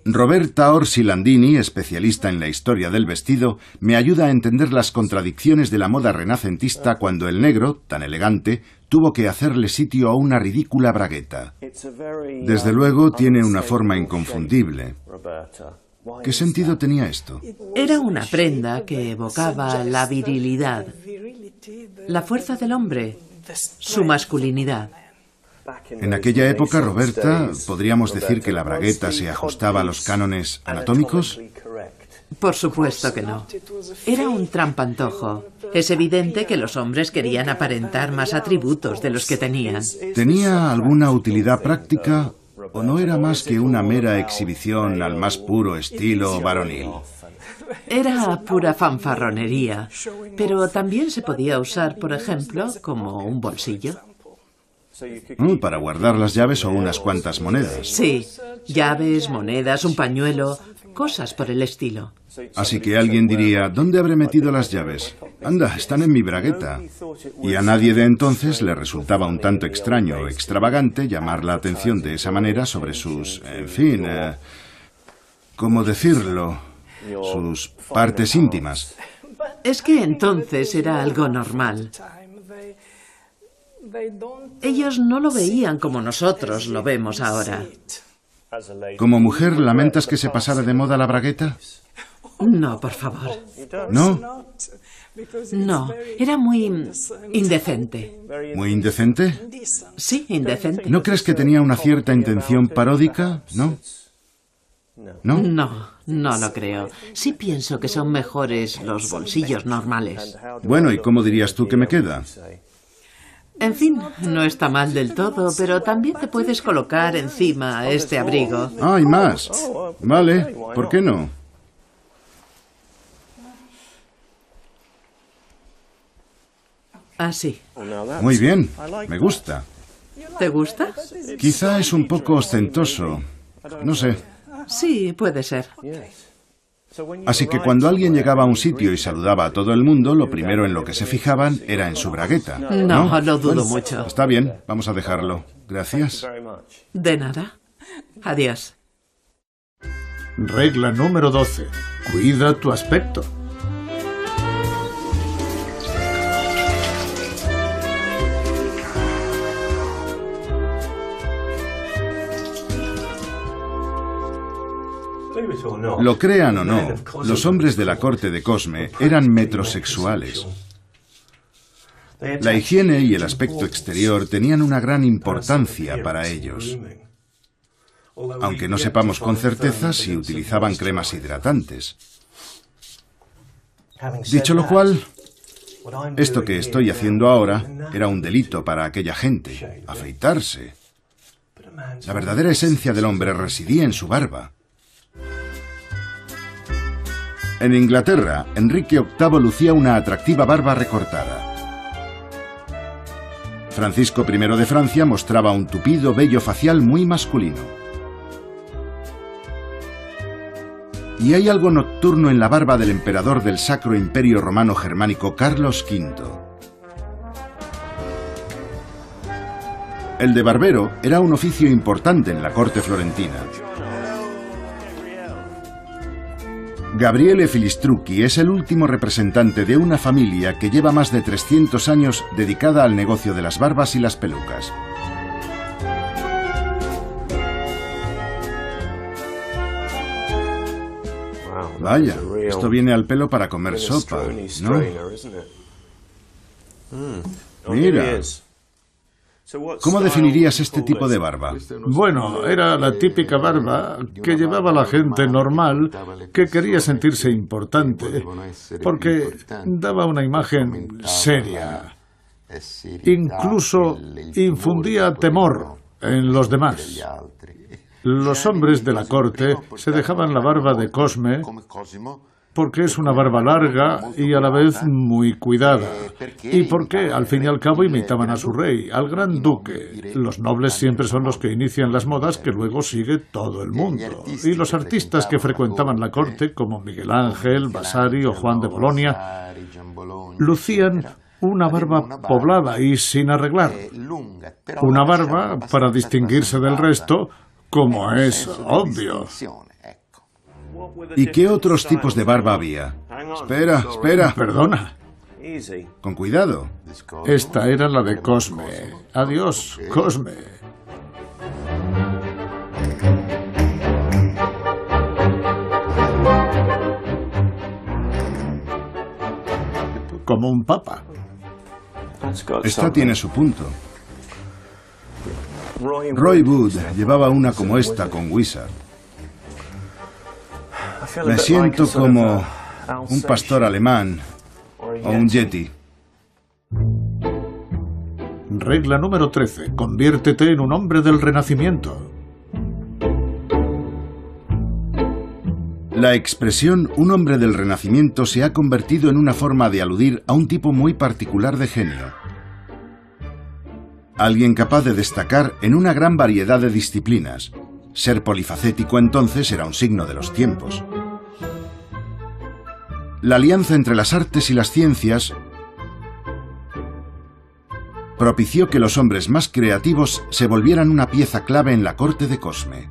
Roberta Orsi Landini, especialista en la historia del vestido, me ayuda a entender las contradicciones de la moda renacentista cuando el negro, tan elegante, tuvo que hacerle sitio a una ridícula bragueta. Desde luego tiene una forma inconfundible. ¿Qué sentido tenía esto? Era una prenda que evocaba la virilidad, la fuerza del hombre, su masculinidad. En aquella época, Roberta, ¿podríamos decir que la bragueta se ajustaba a los cánones anatómicos? Por supuesto que no. Era un trampantojo. Es evidente que los hombres querían aparentar más atributos de los que tenían. ¿Tenía alguna utilidad práctica o no era más que una mera exhibición al más puro estilo varonil? Era pura fanfarronería, pero también se podía usar, por ejemplo, como un bolsillo. Para guardar las llaves o unas cuantas monedas. Sí, llaves, monedas, un pañuelo, cosas por el estilo. Así que alguien diría, ¿dónde habré metido las llaves? Anda, están en mi bragueta. Y a nadie de entonces le resultaba un tanto extraño o extravagante llamar la atención de esa manera sobre sus, en fin, ¿cómo decirlo? Sus partes íntimas. Es que entonces era algo normal. Ellos no lo veían como nosotros lo vemos ahora. ¿Como mujer lamentas que se pasara de moda la bragueta? No, por favor. ¿No? No, era muy indecente. ¿Muy indecente? Sí, indecente. ¿No crees que tenía una cierta intención paródica? ¿No? ¿No? No, no lo creo. Sí pienso que son mejores los bolsillos normales. Bueno, ¿y cómo dirías tú que me queda? En fin, no está mal del todo, pero también te puedes colocar encima este abrigo. Ah, hay más. Vale, ¿por qué no? Así. Muy bien, me gusta. ¿Te gusta? Quizá es un poco ostentoso. No sé. Sí, puede ser. Así que cuando alguien llegaba a un sitio y saludaba a todo el mundo, lo primero en lo que se fijaban era en su bragueta. No, lo dudo mucho. Está bien, vamos a dejarlo. Gracias. De nada. Adiós. Regla número 12. Cuida tu aspecto. Lo crean o no, los hombres de la corte de Cosme eran metrosexuales. La higiene y el aspecto exterior tenían una gran importancia para ellos, aunque no sepamos con certeza si utilizaban cremas hidratantes. Dicho lo cual, esto que estoy haciendo ahora era un delito para aquella gente, afeitarse. La verdadera esencia del hombre residía en su barba. En Inglaterra, Enrique VIII lucía una atractiva barba recortada. Francisco I de Francia mostraba un tupido vello facial muy masculino. Y hay algo nocturno en la barba del emperador del Sacro Imperio Romano Germánico Carlos V. El de barbero era un oficio importante en la corte florentina. Gabriele Filistrucchi es el último representante de una familia que lleva más de 300 años dedicada al negocio de las barbas y las pelucas. Vaya, esto viene al pelo para comer sopa, ¿no? Mira. ¿Cómo definirías este tipo de barba? Bueno, era la típica barba que llevaba la gente normal que quería sentirse importante, porque daba una imagen seria. Incluso infundía temor en los demás. Los hombres de la corte se dejaban la barba de Cosme porque es una barba larga y a la vez muy cuidada. Y porque, al fin y al cabo, imitaban a su rey, al gran duque. Los nobles siempre son los que inician las modas que luego sigue todo el mundo. Y los artistas que frecuentaban la corte, como Miguel Ángel, Vasari o Juan de Bolonia, lucían una barba poblada y sin arreglar. Una barba para distinguirse del resto, como es obvio. ¿Y qué otros tipos de barba había? Espera. Perdona. Con cuidado. Esta era la de Cosme. Adiós, Cosme. Como un papa. Esta tiene su punto. Roy Wood llevaba una como esta con Wizard. Me siento como un pastor alemán o un yeti. Regla número 13. Conviértete en un hombre del Renacimiento. La expresión «un hombre del Renacimiento» se ha convertido en una forma de aludir a un tipo muy particular de genio. Alguien capaz de destacar en una gran variedad de disciplinas. Ser polifacético entonces era un signo de los tiempos. La alianza entre las artes y las ciencias propició que los hombres más creativos se volvieran una pieza clave en la corte de Cosme.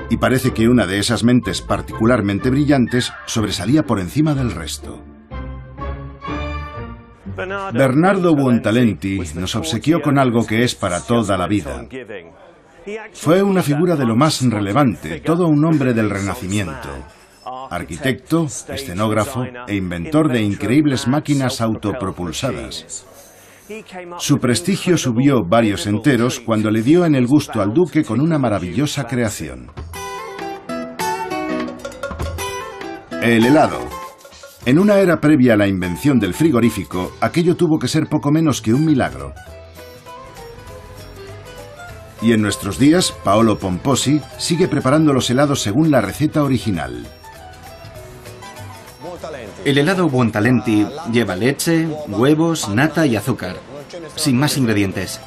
Y parece que una de esas mentes particularmente brillantes sobresalía por encima del resto. Bernardo Buontalenti nos obsequió con algo que es para toda la vida. Fue una figura de lo más relevante, todo un hombre del Renacimiento. Arquitecto, escenógrafo e inventor de increíbles máquinas autopropulsadas. Su prestigio subió varios enteros cuando le dio en el gusto al duque con una maravillosa creación. El helado. En una era previa a la invención del frigorífico, aquello tuvo que ser poco menos que un milagro. Y en nuestros días, Paolo Pomposi sigue preparando los helados según la receta original. El helado Buontalenti lleva leche, huevos, nata y azúcar, sin más ingredientes.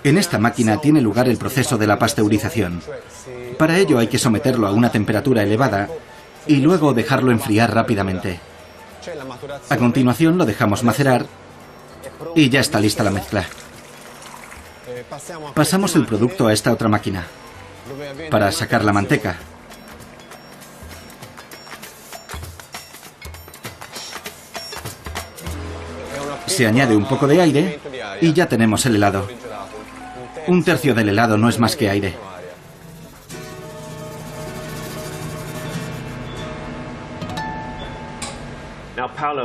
En esta máquina tiene lugar el proceso de la pasteurización. Para ello hay que someterlo a una temperatura elevada y luego dejarlo enfriar rápidamente. A continuación lo dejamos macerar y ya está lista la mezcla. Pasamos el producto a esta otra máquina para sacar la manteca. Se añade un poco de aire y ya tenemos el helado. Un tercio del helado no es más que aire.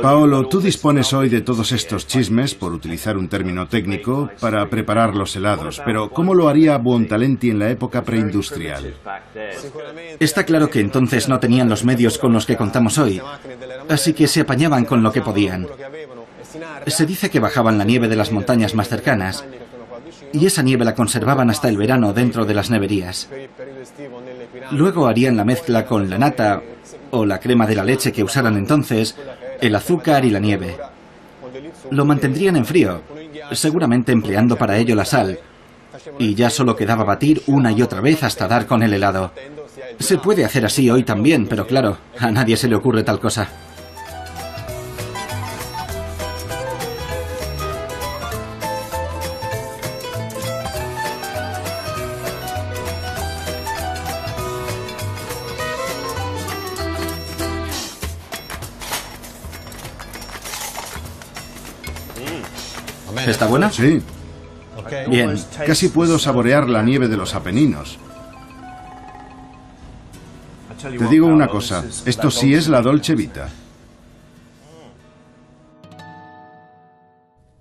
Paolo, tú dispones hoy de todos estos chismes, por utilizar un término técnico, para preparar los helados. Pero ¿cómo lo haría Buontalenti en la época preindustrial? Está claro que entonces no tenían los medios con los que contamos hoy, así que se apañaban con lo que podían. Se dice que bajaban la nieve de las montañas más cercanas y esa nieve la conservaban hasta el verano dentro de las neverías. Luego harían la mezcla con la nata o la crema de la leche que usaran entonces, el azúcar y la nieve. Lo mantendrían en frío, seguramente empleando para ello la sal, y ya solo quedaba batir una y otra vez hasta dar con el helado. Se puede hacer así hoy también, pero claro, a nadie se le ocurre tal cosa. ¿Está buena? Sí. Bien. Casi puedo saborear la nieve de los Apeninos. Te digo una cosa, esto sí es la Dolce Vita.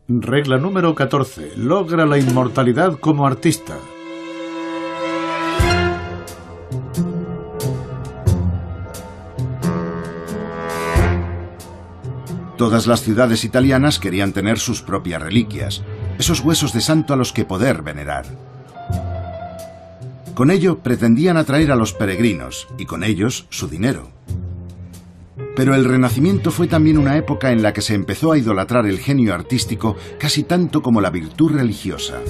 Regla número 14. Logra la inmortalidad como artista. Todas las ciudades italianas querían tener sus propias reliquias, esos huesos de santo a los que poder venerar. Con ello pretendían atraer a los peregrinos, y con ellos su dinero. Pero el Renacimiento fue también una época en la que se empezó a idolatrar el genio artístico casi tanto como la virtud religiosa.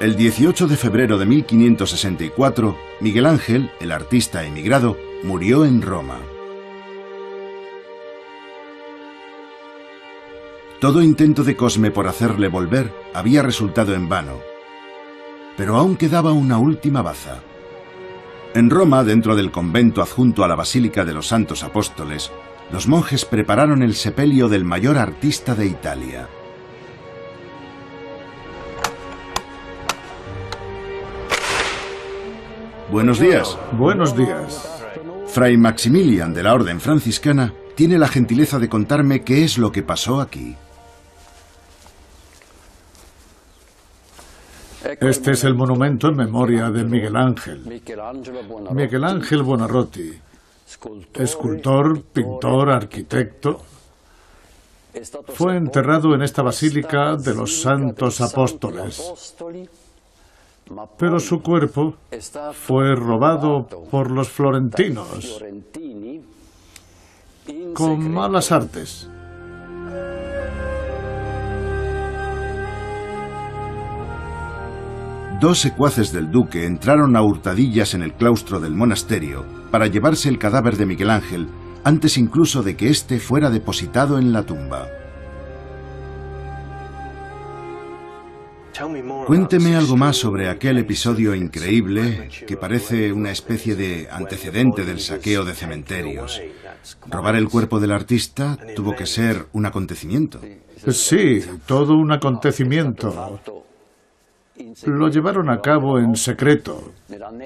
El 18 de febrero de 1564, Miguel Ángel, el artista emigrado, murió en Roma. Todo intento de Cosme por hacerle volver había resultado en vano. Pero aún quedaba una última baza. En Roma, dentro del convento adjunto a la Basílica de los Santos Apóstoles, los monjes prepararon el sepelio del mayor artista de Italia. Buenos días. Buenos días. Fray Maximilian de la Orden Franciscana tiene la gentileza de contarme qué es lo que pasó aquí. Este es el monumento en memoria de Miguel Ángel. Miguel Ángel Buonarroti, escultor, pintor, arquitecto. Fue enterrado en esta Basílica de los Santos Apóstoles. Pero su cuerpo fue robado por los florentinos con malas artes. Dos secuaces del duque entraron a hurtadillas en el claustro del monasterio para llevarse el cadáver de Miguel Ángel antes incluso de que éste fuera depositado en la tumba. Cuénteme algo más sobre aquel episodio increíble que parece una especie de antecedente del saqueo de cementerios. Robar el cuerpo del artista tuvo que ser un acontecimiento. Sí, todo un acontecimiento. Lo llevaron a cabo en secreto,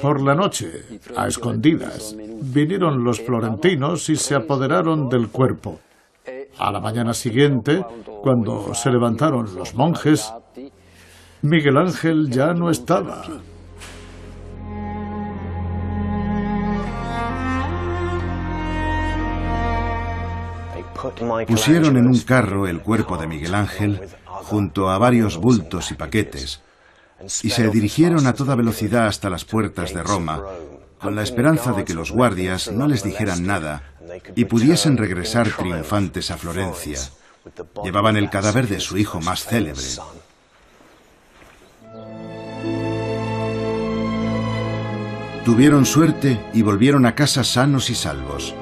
por la noche, a escondidas. Vinieron los florentinos y se apoderaron del cuerpo. A la mañana siguiente, cuando se levantaron los monjes, Miguel Ángel ya no estaba. Pusieron en un carro el cuerpo de Miguel Ángel junto a varios bultos y paquetes y se dirigieron a toda velocidad hasta las puertas de Roma con la esperanza de que los guardias no les dijeran nada y pudiesen regresar triunfantes a Florencia. Llevaban el cadáver de su hijo más célebre. Tuvieron suerte y volvieron a casa sanos y salvos.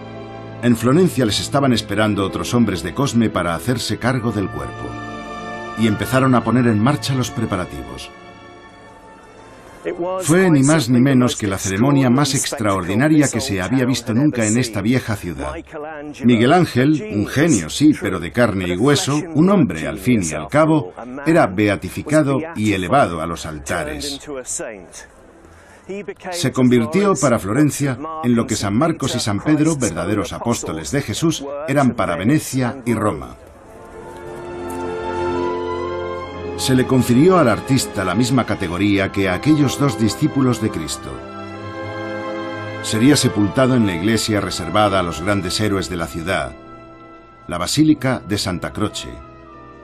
En Florencia les estaban esperando otros hombres de Cosme para hacerse cargo del cuerpo. Y empezaron a poner en marcha los preparativos. Fue ni más ni menos que la ceremonia más extraordinaria que se había visto nunca en esta vieja ciudad. Miguel Ángel, un genio sí, pero de carne y hueso, un hombre al fin y al cabo, era beatificado y elevado a los altares. Se convirtió para Florencia en lo que San Marcos y San Pedro, verdaderos apóstoles de Jesús, eran para Venecia y Roma. Se le confirió al artista la misma categoría que a aquellos dos discípulos de Cristo. Sería sepultado en la iglesia reservada a los grandes héroes de la ciudad, la Basílica de Santa Croce,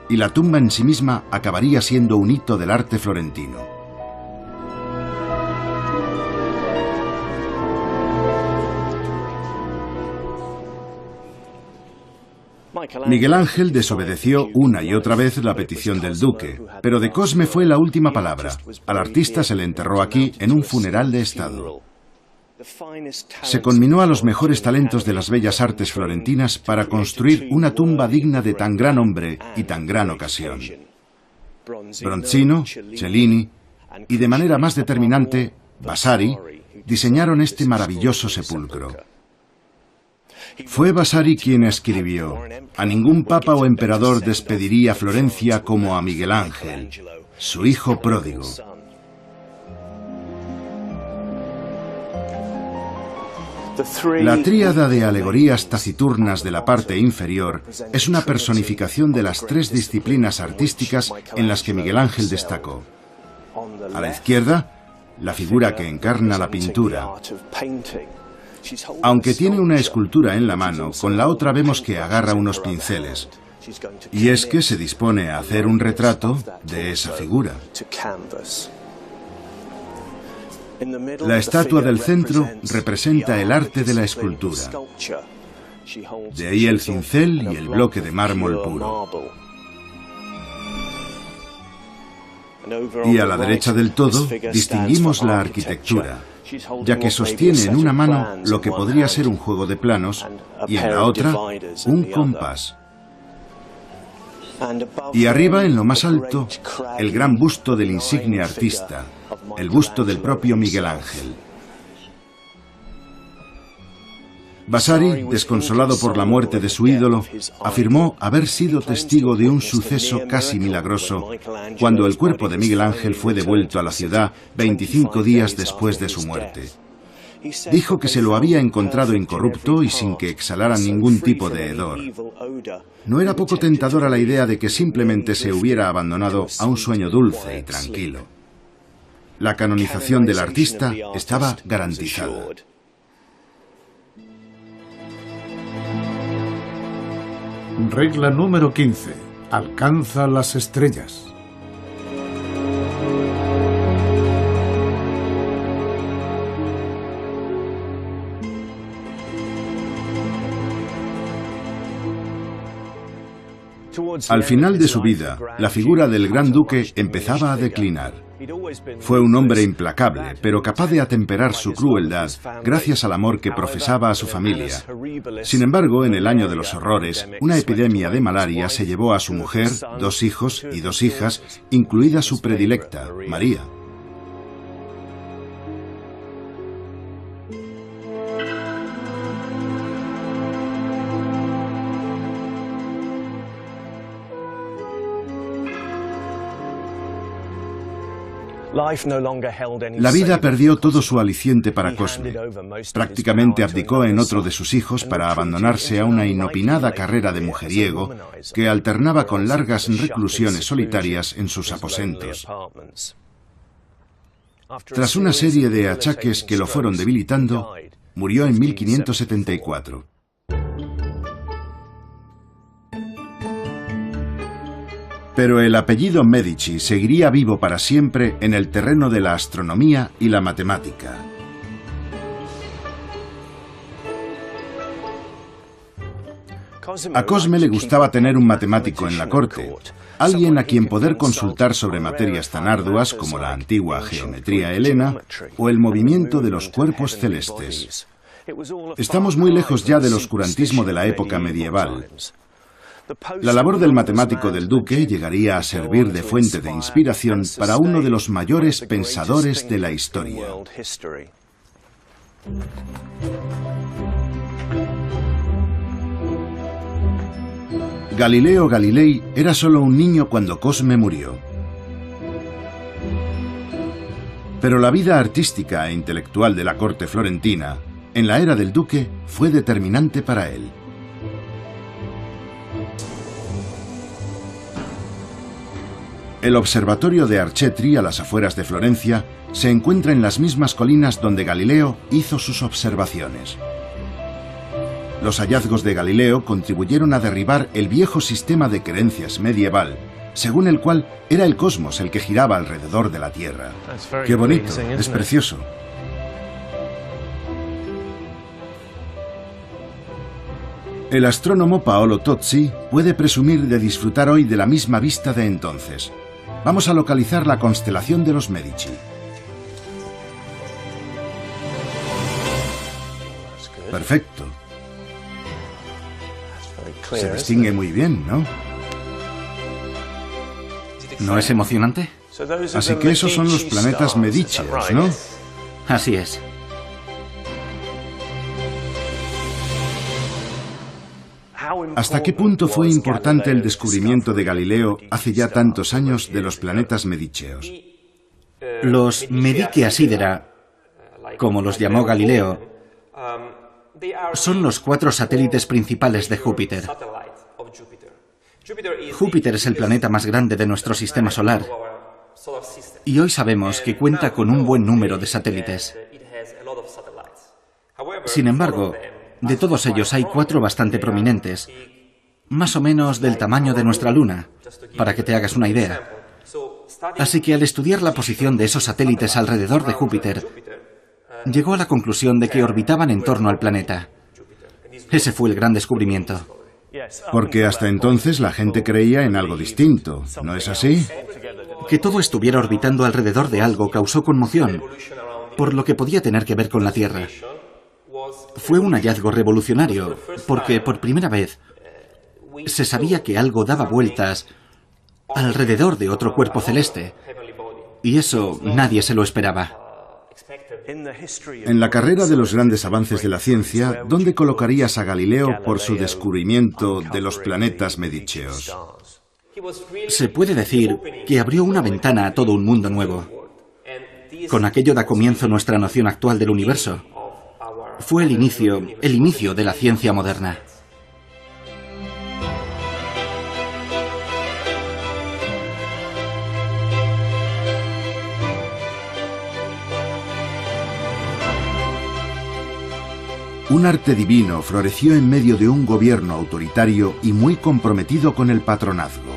y la tumba en sí misma acabaría siendo un hito del arte florentino. Miguel Ángel desobedeció una y otra vez la petición del duque, pero de Cosme fue la última palabra. Al artista se le enterró aquí en un funeral de estado. Se conminó a los mejores talentos de las bellas artes florentinas para construir una tumba digna de tan gran hombre y tan gran ocasión. Bronzino, Cellini y, de manera más determinante, Vasari, diseñaron este maravilloso sepulcro. Fue Vasari quien escribió: «A ningún papa o emperador despediría Florencia como a Miguel Ángel, su hijo pródigo». La tríada de alegorías taciturnas de la parte inferior es una personificación de las tres disciplinas artísticas en las que Miguel Ángel destacó. A la izquierda, la figura que encarna la pintura. Aunque tiene una escultura en la mano, con la otra vemos que agarra unos pinceles. Y es que se dispone a hacer un retrato de esa figura. La estatua del centro representa el arte de la escultura. De ahí el cincel y el bloque de mármol puro. Y a la derecha del todo distinguimos la arquitectura, ya que sostiene en una mano lo que podría ser un juego de planos y en la otra un compás. Y arriba, en lo más alto, el gran busto del insigne artista, el busto del propio Miguel Ángel. Vasari, desconsolado por la muerte de su ídolo, afirmó haber sido testigo de un suceso casi milagroso cuando el cuerpo de Miguel Ángel fue devuelto a la ciudad 25 días después de su muerte. Dijo que se lo había encontrado incorrupto y sin que exhalara ningún tipo de hedor. No era poco tentadora la idea de que simplemente se hubiera abandonado a un sueño dulce y tranquilo. La canonización del artista estaba garantizada. Regla número 15. Alcanza las estrellas. Al final de su vida, la figura del gran duque empezaba a declinar. Fue un hombre implacable, pero capaz de atemperar su crueldad gracias al amor que profesaba a su familia. Sin embargo, en el año de los horrores, una epidemia de malaria se llevó a su mujer, 2 hijos y 2 hijas, incluida su predilecta, María. La vida perdió todo su aliciente para Cosme. Prácticamente abdicó en otro de sus hijos para abandonarse a una inopinada carrera de mujeriego que alternaba con largas reclusiones solitarias en sus aposentos. Tras una serie de achaques que lo fueron debilitando, murió en 1574. Pero el apellido Medici seguiría vivo para siempre en el terreno de la astronomía y la matemática. A Cosme le gustaba tener un matemático en la corte, alguien a quien poder consultar sobre materias tan arduas como la antigua geometría helena o el movimiento de los cuerpos celestes. Estamos muy lejos ya del oscurantismo de la época medieval. La labor del matemático del duque llegaría a servir de fuente de inspiración para uno de los mayores pensadores de la historia. Galileo Galilei era solo un niño cuando Cosme murió. Pero la vida artística e intelectual de la corte florentina, en la era del duque, fue determinante para él. El observatorio de Arcetri, a las afueras de Florencia, se encuentra en las mismas colinas donde Galileo hizo sus observaciones. Los hallazgos de Galileo contribuyeron a derribar el viejo sistema de creencias medieval, según el cual era el cosmos el que giraba alrededor de la Tierra. ¡Qué bonito! Es precioso. El astrónomo Paolo Tozzi puede presumir de disfrutar hoy de la misma vista de entonces. Vamos a localizar la constelación de los Medici. Perfecto. Se distingue muy bien, ¿no? ¿No es emocionante? Así que esos son los planetas medíceos, ¿no? Así es. ¿Hasta qué punto fue importante el descubrimiento de Galileo hace ya tantos años de los planetas medíceos? Los Medici Sidera, como los llamó Galileo, son los 4 satélites principales de Júpiter. Júpiter es el planeta más grande de nuestro sistema solar y hoy sabemos que cuenta con un buen número de satélites. Sin embargo, de todos ellos hay 4 bastante prominentes, más o menos del tamaño de nuestra Luna, para que te hagas una idea. Así que al estudiar la posición de esos satélites alrededor de Júpiter, llegó a la conclusión de que orbitaban en torno al planeta. Ese fue el gran descubrimiento. Porque hasta entonces la gente creía en algo distinto, ¿no es así? Que todo estuviera orbitando alrededor de algo causó conmoción, por lo que podía tener que ver con la Tierra. Fue un hallazgo revolucionario, porque por primera vez se sabía que algo daba vueltas alrededor de otro cuerpo celeste, y eso nadie se lo esperaba. En la carrera de los grandes avances de la ciencia, ¿dónde colocarías a Galileo por su descubrimiento de los planetas medíceos? Se puede decir que abrió una ventana a todo un mundo nuevo. Con aquello da comienzo nuestra noción actual del universo. Fue el inicio de la ciencia moderna. Un arte divino floreció en medio de un gobierno autoritario y muy comprometido con el patronazgo.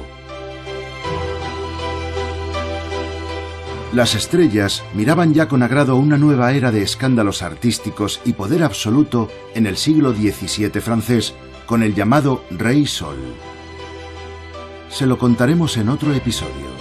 Las estrellas miraban ya con agrado una nueva era de escándalos artísticos y poder absoluto en el siglo XVII francés con el llamado Rey Sol. Se lo contaremos en otro episodio.